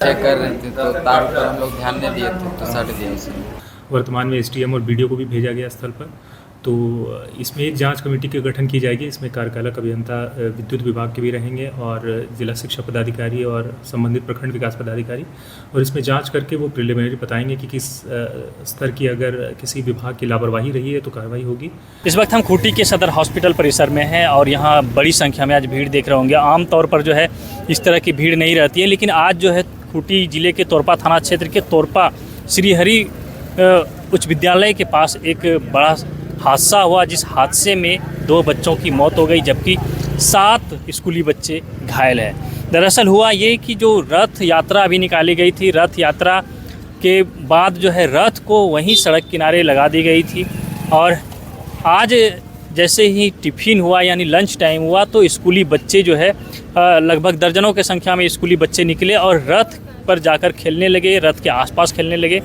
Check कर रहे थे तो तार पर हम लोग ध्यान नहीं दिए थे तो सट दिया उसे। वर्तमान में एसडीएम और बीडीओ को भी भेजा गया स्थल पर। तो इसमें एक जांच कमेटी के गठन की जाएगी। इसमें कार्यपालक अभियंता विद्युत विभाग के भी रहेंगे और जिला शिक्षा पदाधिकारी और संबंधित प्रखंड विकास पदाधिकारी, और इसमें जांच करके वो प्रिलिमिनरी बताएंगे कि किस स्तर की अगर किसी विभाग की लापरवाही रही है तो कार्रवाई होगी। इस वक्त हम खूंटी के सदर हॉस्पिटल परिसर में हैं और यहाँ बड़ी संख्या में आज भीड़ देख रहे होंगे। आमतौर पर जो है इस तरह की भीड़ नहीं रहती है, लेकिन आज जो है खूंटी जिले के तोरपा थाना क्षेत्र के तोरपा श्रीहरि उच्च विद्यालय के पास एक बड़ा हादसा हुआ, जिस हादसे में 2 बच्चों की मौत हो गई जबकि 7 स्कूली बच्चे घायल हैं। दरअसल हुआ ये कि जो रथ यात्रा अभी निकाली गई थी, रथ यात्रा के बाद जो है रथ को वहीं सड़क किनारे लगा दी गई थी और आज जैसे ही टिफ़िन हुआ यानी लंच टाइम हुआ तो स्कूली बच्चे जो है लगभग दर्जनों के संख्या में स्कूली बच्चे निकले और रथ पर जाकर खेलने लगे, रथ के आसपास खेलने लगे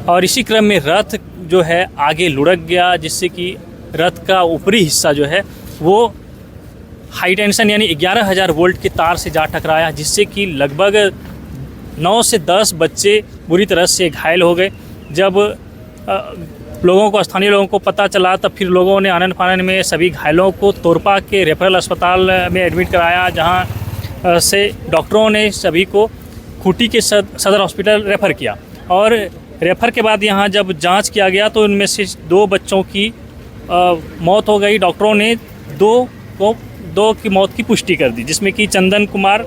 और इसी क्रम में रथ जो है आगे लुढ़क गया, जिससे कि रथ का ऊपरी हिस्सा जो है वो हाई टेंशन यानी 11,000 वोल्ट के तार से जा टकराया, जिससे कि लगभग 9 से 10 बच्चे बुरी तरह से घायल हो गए। जब स्थानीय लोगों को पता चला तब फिर लोगों ने आनन फानन में सभी घायलों को तोरपा के रेफरल अस्पताल में एडमिट कराया, जहां से डॉक्टरों ने सभी को खूंटी के सदर हॉस्पिटल रेफ़र किया और रेफ़र के बाद यहाँ जब जांच किया गया तो उनमें से 2 बच्चों की मौत हो गई। डॉक्टरों ने 2 की मौत की पुष्टि कर दी, जिसमें कि चंदन कुमार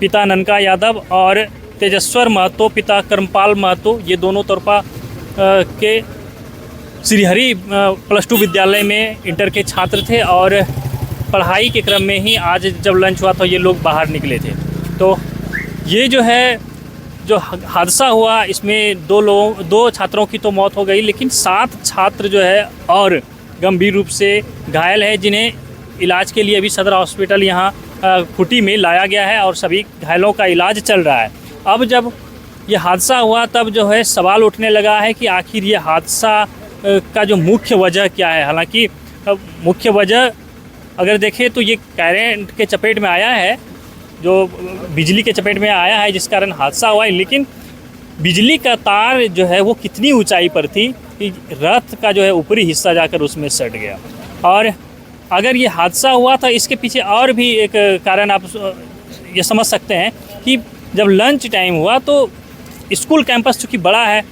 पिता ननका यादव और तेजस्वर महतो पिता कर्मपाल महतो, ये दोनों तोरपा के श्रीहरि +2 विद्यालय में इंटर के छात्र थे और पढ़ाई के क्रम में ही आज जब लंच हुआ तो ये लोग बाहर निकले थे। तो ये जो है जो हादसा हुआ इसमें 2 छात्रों की तो मौत हो गई, लेकिन 7 छात्र जो है और गंभीर रूप से घायल है, जिन्हें इलाज के लिए अभी सदर हॉस्पिटल यहाँ खूंटी में लाया गया है और सभी घायलों का इलाज चल रहा है। अब जब ये हादसा हुआ तब जो है सवाल उठने लगा है कि आखिर ये हादसा का जो मुख्य वजह क्या है। हालांकि मुख्य वजह अगर देखें तो ये करंट के चपेट में आया है, जो बिजली के चपेट में आया है जिस कारण हादसा हुआ है, लेकिन बिजली का तार जो है वो कितनी ऊंचाई पर थी कि रथ का जो है ऊपरी हिस्सा जाकर उसमें सट गया। और अगर ये हादसा हुआ था इसके पीछे और भी एक कारण आप ये समझ सकते हैं कि जब लंच टाइम हुआ तो स्कूल कैंपस चूँकि बड़ा है,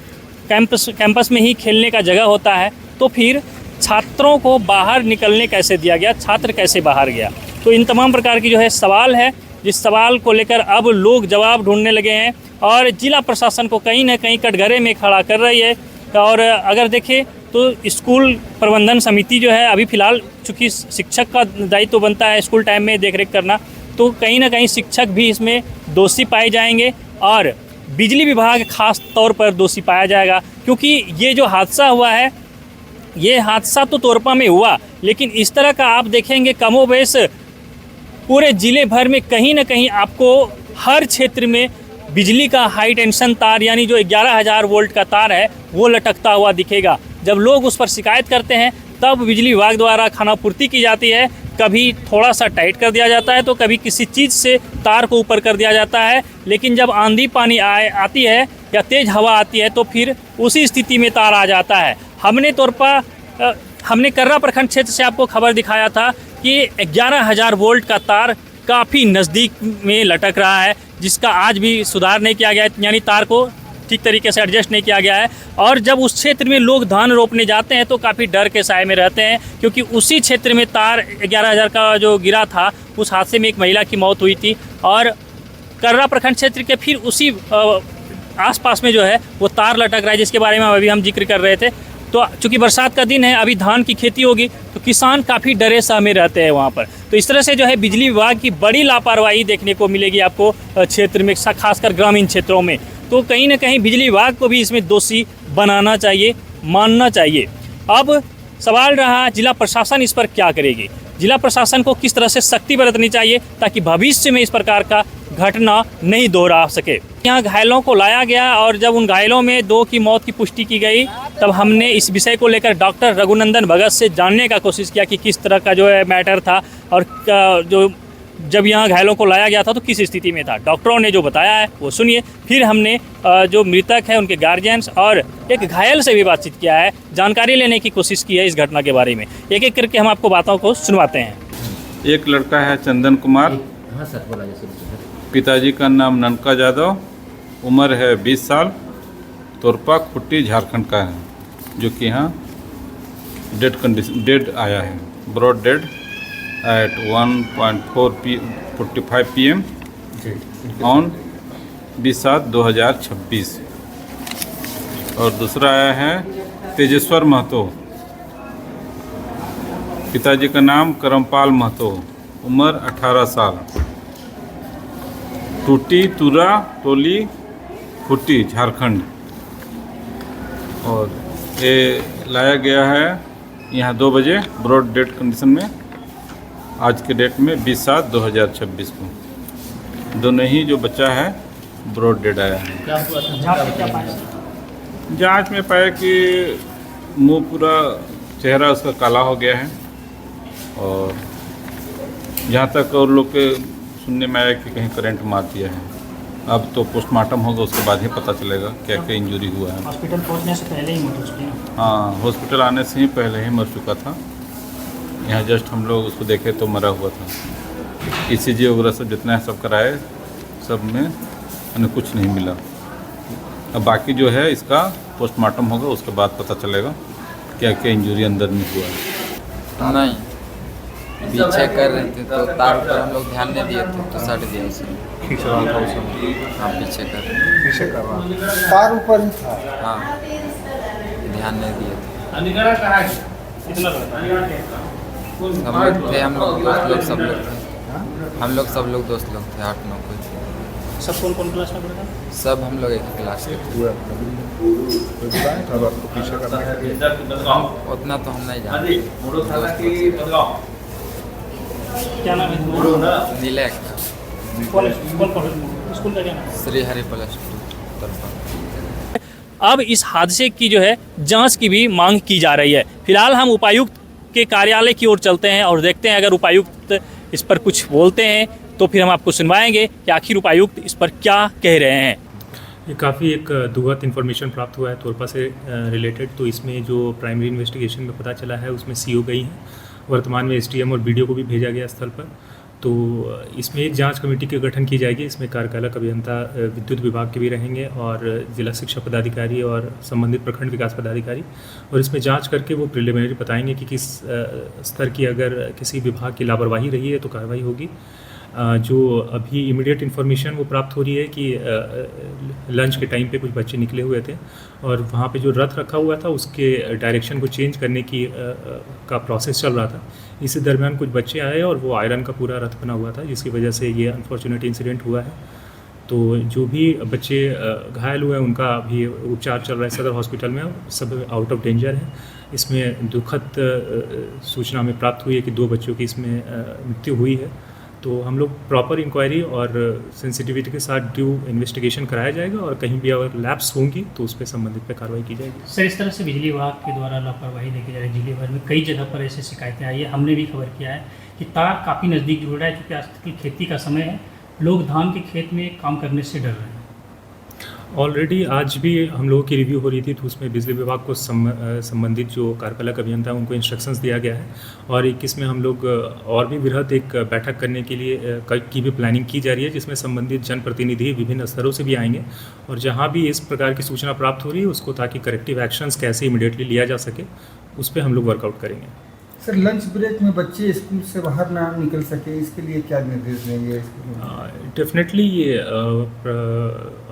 कैंपस में ही खेलने का जगह होता है, तो फिर छात्रों को बाहर निकलने कैसे दिया गया, छात्र कैसे बाहर गया। तो इन तमाम प्रकार की जो है सवाल है, जिस सवाल को लेकर अब लोग जवाब ढूंढने लगे हैं और जिला प्रशासन को कहीं ना कहीं कटघरे में खड़ा कर रही है। और अगर देखें तो स्कूल प्रबंधन समिति जो है अभी फ़िलहाल चूँकि शिक्षक का दायित्व तो बनता है स्कूल टाइम में देखरेख करना, तो कहीं ना कहीं शिक्षक भी इसमें दोषी पाए जाएंगे और बिजली विभाग खास तौर पर दोषी पाया जाएगा, क्योंकि ये जो हादसा हुआ है ये हादसा तो तोरपा में हुआ, लेकिन इस तरह का आप देखेंगे कमोबेश पूरे ज़िले भर में कहीं ना कहीं आपको हर क्षेत्र में बिजली का हाई टेंशन तार यानी जो 11,000 वोल्ट का तार है वो लटकता हुआ दिखेगा। जब लोग उस पर शिकायत करते हैं तब बिजली विभाग द्वारा खानापूर्ति की जाती है, कभी थोड़ा सा टाइट कर दिया जाता है तो कभी किसी चीज़ से तार को ऊपर कर दिया जाता है, लेकिन जब आंधी पानी आती है या तेज़ हवा आती है तो फिर उसी स्थिति में तार आ जाता है। हमने कर्रा प्रखंड क्षेत्र से आपको खबर दिखाया था कि 11,000 वोल्ट का तार काफ़ी नज़दीक में लटक रहा है, जिसका आज भी सुधार नहीं किया गया है, यानी तार को ठीक तरीके से एडजस्ट नहीं किया गया है। और जब उस क्षेत्र में लोग धान रोपने जाते हैं तो काफ़ी डर के साए में रहते हैं, क्योंकि उसी क्षेत्र में तार 11,000 का जो गिरा था उस हादसे में एक महिला की मौत हुई थी और कर्रा प्रखंड क्षेत्र के फिर उसी आसपास में जो है वो तार लटक रहा है, जिसके बारे में अभी हम जिक्र कर रहे थे। तो चूँकि बरसात का दिन है, अभी धान की खेती होगी तो किसान काफ़ी डरे सहमे रहते हैं वहाँ पर। तो इस तरह से जो है बिजली विभाग की बड़ी लापरवाही देखने को मिलेगी आपको क्षेत्र में, खासकर ग्रामीण क्षेत्रों में। तो कहीं ना कहीं बिजली विभाग को भी इसमें दोषी बनाना चाहिए, मानना चाहिए। अब सवाल रहा जिला प्रशासन इस पर क्या करेगी, जिला प्रशासन को किस तरह से सख्ती बरतनी चाहिए ताकि भविष्य में इस प्रकार का घटना नहीं दोहरा सके। यहाँ घायलों को लाया गया और जब उन घायलों में 2 की मौत की पुष्टि की गई तब हमने इस विषय को लेकर डॉक्टर रघुनंदन भगत से जानने का कोशिश किया कि किस तरह का जो है मैटर था और जो जब यहाँ घायलों को लाया गया था तो किस स्थिति में था, डॉक्टरों ने जो बताया है वो सुनिए। फिर हमने जो मृतक है उनके गार्जियंस और एक घायल से भी बातचीत किया है, जानकारी लेने की कोशिश की है इस घटना के बारे में। एक एक करके हम आपको बातों को सुनवाते हैं। एक लड़का है चंदन कुमार, पिताजी का नाम ननका यादव, उम्र है 20 साल, तोरपा खुट्टी झारखंड का है, जो कि यहाँ डेड आया है, broad dead eight 1:45 PM on 20/7/2026। और दूसरा आया है तेजेश्वर महतो, पिताजी का नाम करमपाल महतो, उम्र 18 साल, टूटी तुरा टोली खुट्टी झारखंड। और ये लाया गया है यहाँ 2 बजे ब्रॉड डेड कंडीशन में, आज के डेट में 20/7/2026 को। दोनों ही जो बच्चा है ब्रॉड डेड आया है। जांच में पाया कि मुंह पूरा, चेहरा उसका काला हो गया है, और जहाँ तक और लोग के सुनने में आया कि कहीं करंट मार दिया है। अब तो पोस्टमार्टम होगा, उसके बाद ही पता चलेगा क्या क्या इंजरी हुआ है। हॉस्पिटल पहुंचने से पहले ही मर चुकी है? हाँ, हॉस्पिटल आने से ही पहले ही मर चुका था। यहाँ जस्ट हम लोग उसको देखे तो मरा हुआ था। ECG वगैरह सब जितना है सब कराए, सब में हमें कुछ नहीं मिला। अब बाकी जो है इसका पोस्टमार्टम होगा, उसके बाद पता चलेगा क्या क्या इंजरी अंदर में हुआ है। नहीं, पीछे कर रहे थे तो तार पर हम लोग ध्यान नहीं दिए थे तो सट दिया उसे। खींच रहा था उसे, हाँ, पीछे कर रहे पीछे कर रहा तार ऊपर ही था। हाँ, ध्यान नहीं दिए थे। हम लोग थे, हम लोग दोस्त लोग सब लोग थे, हम लोग सब लोग दोस्त लोग थे, 8-9 कोई। सब कौन कौन क्लास में पढ़ा था? सब हम लोग एक ही क्लास के थे। अब आपको पीछे करना है। उतना तो हम नहीं जानते। क्या नाम है तुम्हारा? नीलक, कॉलेज स्कूल का क्या नाम है? श्री हरि +2 तरफा। अब इस हादसे की जो है जांच की भी मांग की जा रही है। फिलहाल हम उपायुक्त के कार्यालय की ओर चलते हैं और देखते हैं, अगर उपायुक्त इस पर कुछ बोलते हैं तो फिर हम आपको सुनवाएंगे कि आखिर उपायुक्त इस पर क्या कह रहे हैं। ये काफ़ी एक दुखद इन्फॉर्मेशन प्राप्त हुआ है तोरपा से रिलेटेड। तो इसमें जो प्राइमरी इन्वेस्टिगेशन में पता चला है उसमें CO गई हैं, वर्तमान में STM और BDO को भी भेजा गया स्थल पर। तो इसमें एक जांच कमेटी के गठन की जाएगी। इसमें कार्यपालक अभियंता विद्युत विभाग के भी रहेंगे और जिला शिक्षा पदाधिकारी और संबंधित प्रखंड विकास पदाधिकारी, और इसमें जांच करके वो प्रिलिमिनरी बताएंगे कि किस स्तर की अगर किसी विभाग की लापरवाही रही है तो कार्रवाई होगी। जो अभी इमीडिएट इन्फॉर्मेशन वो प्राप्त हो रही है कि लंच के टाइम पे कुछ बच्चे निकले हुए थे और वहाँ पे जो रथ रखा हुआ था उसके डायरेक्शन को चेंज करने की का प्रोसेस चल रहा था। इसी दरमियान कुछ बच्चे आए और वो आयरन का पूरा रथ बना हुआ था, जिसकी वजह से ये अनफॉर्चुनेट इंसिडेंट हुआ है। तो जो भी बच्चे घायल हुए हैं उनका अभी उपचार चल रहा है सदर हॉस्पिटल में, सब आउट ऑफ डेंजर है। इसमें दुखद सूचना हमें प्राप्त हुई है कि 2 बच्चों की इसमें मृत्यु हुई है। तो हम लोग प्रॉपर इंक्वायरी और सेंसिटिविटी के साथ ड्यू इन्वेस्टिगेशन कराया जाएगा, और कहीं भी अगर लैप्स होंगी तो उस पर संबंधित पे कार्रवाई की जाएगी। सर, इस तरह से बिजली विभाग के द्वारा लापरवाही देखी जा रही है। जिले भर में कई जगह पर ऐसे शिकायतें आई है। हमने भी खबर किया है कि तार काफ़ी नज़दीक जुड़ रहा है, क्योंकि आज की खेती का समय है, लोग धान के खेत में काम करने से डर रहे हैं। ऑलरेडी आज भी हम लोगों की रिव्यू हो रही थी, तो उसमें बिजली विभाग को संबंधित जो कार्यपालक अभियंता है उनको इंस्ट्रक्शंस दिया गया है, और 21 में हम लोग और भी वृहद एक बैठक करने के लिए की भी प्लानिंग की जा रही है, जिसमें संबंधित जनप्रतिनिधि विभिन्न स्तरों से भी आएंगे, और जहां भी इस प्रकार की सूचना प्राप्त हो रही है उसको, ताकि करेक्टिव एक्शंस कैसे इमीडिएटली लिया जा सके, उस पर हम लोग वर्कआउट करेंगे। सर, लंच ब्रेक में बच्चे स्कूल से बाहर ना निकल सके, इसके लिए क्या निर्देश देंगे? डेफिनेटली ये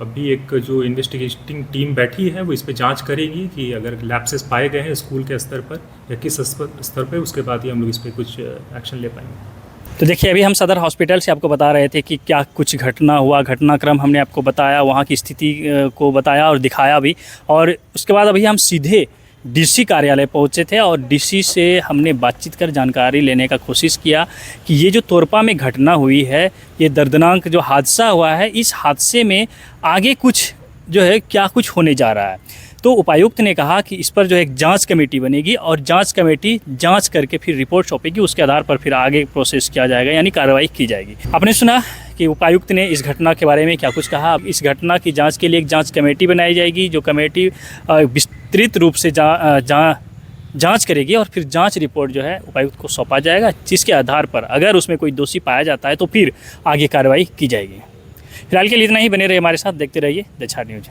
अभी एक जो इन्वेस्टिगेटिंग टीम बैठी है वो इस पर जांच करेगी कि अगर लैप्सेस पाए गए हैं स्कूल के स्तर पर या किस स्तर पर, उसके बाद ही हम लोग इस पर कुछ एक्शन ले पाएंगे। तो देखिए, अभी हम सदर हॉस्पिटल से आपको बता रहे थे कि क्या कुछ घटना हुआ, घटनाक्रम हमने आपको बताया, वहाँ की स्थिति को बताया और दिखाया भी, और उसके बाद अभी हम सीधे DC कार्यालय पहुंचे थे और DC से हमने बातचीत कर जानकारी लेने का कोशिश किया कि ये जो तोरपा में घटना हुई है, ये दर्दनाक जो हादसा हुआ है, इस हादसे में आगे कुछ जो है क्या कुछ होने जा रहा है। तो उपायुक्त ने कहा कि इस पर जो है एक जांच कमेटी बनेगी और जांच कमेटी जांच करके फिर रिपोर्ट सौंपेगी, उसके आधार पर फिर आगे प्रोसेस किया जाएगा, यानी कार्रवाई की जाएगी। आपने सुना कि उपायुक्त ने इस घटना के बारे में क्या कुछ कहा। इस घटना की जांच के लिए एक जांच कमेटी बनाई जाएगी, जो कमेटी विस्तृत रूप से जांच करेगी और फिर जांच रिपोर्ट जो है उपायुक्त को सौंपा जाएगा, जिसके आधार पर अगर उसमें कोई दोषी पाया जाता है तो फिर आगे कार्रवाई की जाएगी। फिलहाल के लिए इतना ही। बने रहिए हमारे साथ, देखते रहिए द छाट न्यूज।